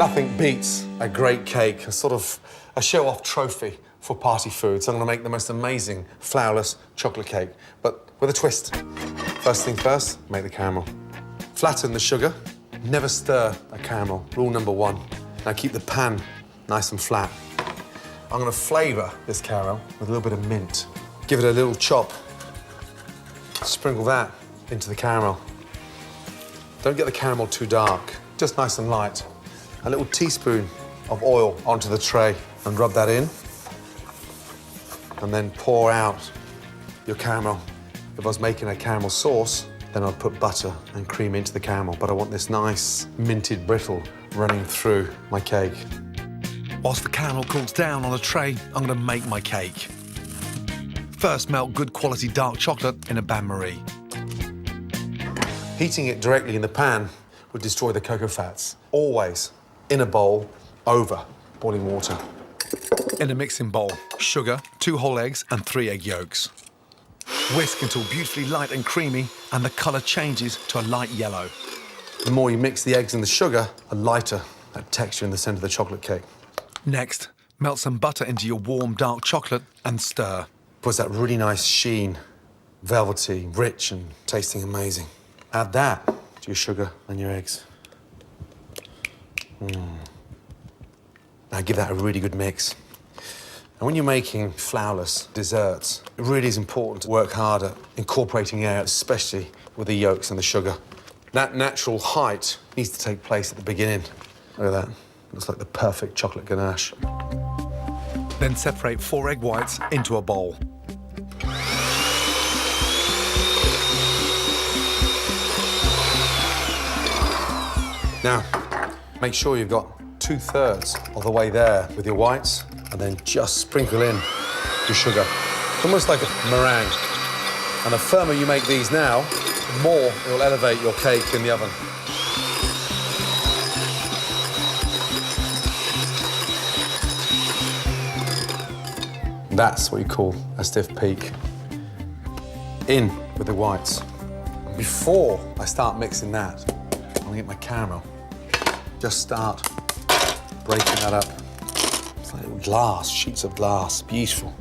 Nothing beats a great cake, a sort of a show-off trophy for party food. So I'm gonna make the most amazing flourless chocolate cake, but with a twist. First thing first, make the caramel. Flatten the sugar, never stir a caramel. Rule number 1. Now keep the pan nice and flat. I'm gonna flavor this caramel with a little bit of mint. Give it a little chop. Sprinkle that into the caramel. Don't get the caramel too dark, just nice and light. A little teaspoon of oil onto the tray and rub that in. And then pour out your caramel. If I was making a caramel sauce, then I'd put butter and cream into the caramel, but I want this nice minted brittle running through my cake. Whilst the caramel cools down on a tray, I'm gonna make my cake. First, melt good quality dark chocolate in a bain-marie. Heating it directly in the pan would destroy the cocoa fats. Always in a bowl over boiling water. In a mixing bowl, sugar, 2 whole eggs and 3 egg yolks. Whisk until beautifully light and creamy and the colour changes to a light yellow. The more you mix the eggs and the sugar, the lighter that texture in the centre of the chocolate cake. Next, melt some butter into your warm dark chocolate and stir. Puts that really nice sheen, velvety, rich and tasting amazing. Add that to your sugar and your eggs. Now give that a really good mix. And when you're making flourless desserts, it really is important to work hard at incorporating air, especially with the yolks and the sugar. That natural height needs to take place at the beginning. Look at that. Looks like the perfect chocolate ganache. Then separate 4 egg whites into a bowl. Now, make sure you've got 2/3 of the way there with your whites, and then just sprinkle in your sugar. Almost like a meringue. And the firmer you make these now, the more it will elevate your cake in the oven. That's what you call a stiff peak. In with the whites. Before I start mixing that, I'm gonna get my caramel. Just start breaking that up. It's like little glass, sheets of glass, beautiful.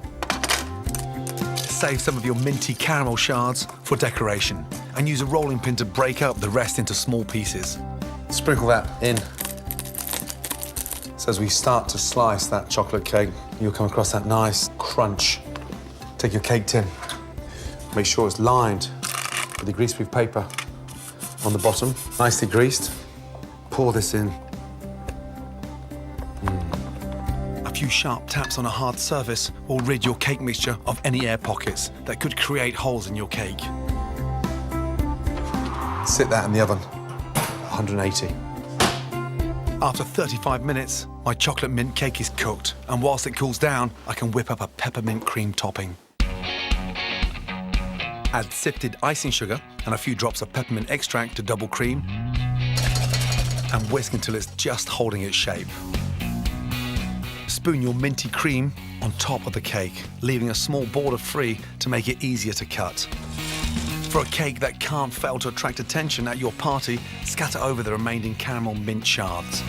Save some of your minty caramel shards for decoration and use a rolling pin to break up the rest into small pieces. Sprinkle that in. So as we start to slice that chocolate cake, you'll come across that nice crunch. Take your cake tin. Make sure it's lined with the greaseproof paper on the bottom, nicely greased. Pour this in. A few sharp taps on a hard surface will rid your cake mixture of any air pockets that could create holes in your cake. Sit that in the oven, 180. After 35 minutes, my chocolate mint cake is cooked, and whilst it cools down, I can whip up a peppermint cream topping. Add sifted icing sugar and a few drops of peppermint extract to double cream, and whisk until it's just holding its shape. Spoon your minty cream on top of the cake, leaving a small border free to make it easier to cut. For a cake that can't fail to attract attention at your party, scatter over the remaining caramel mint shards.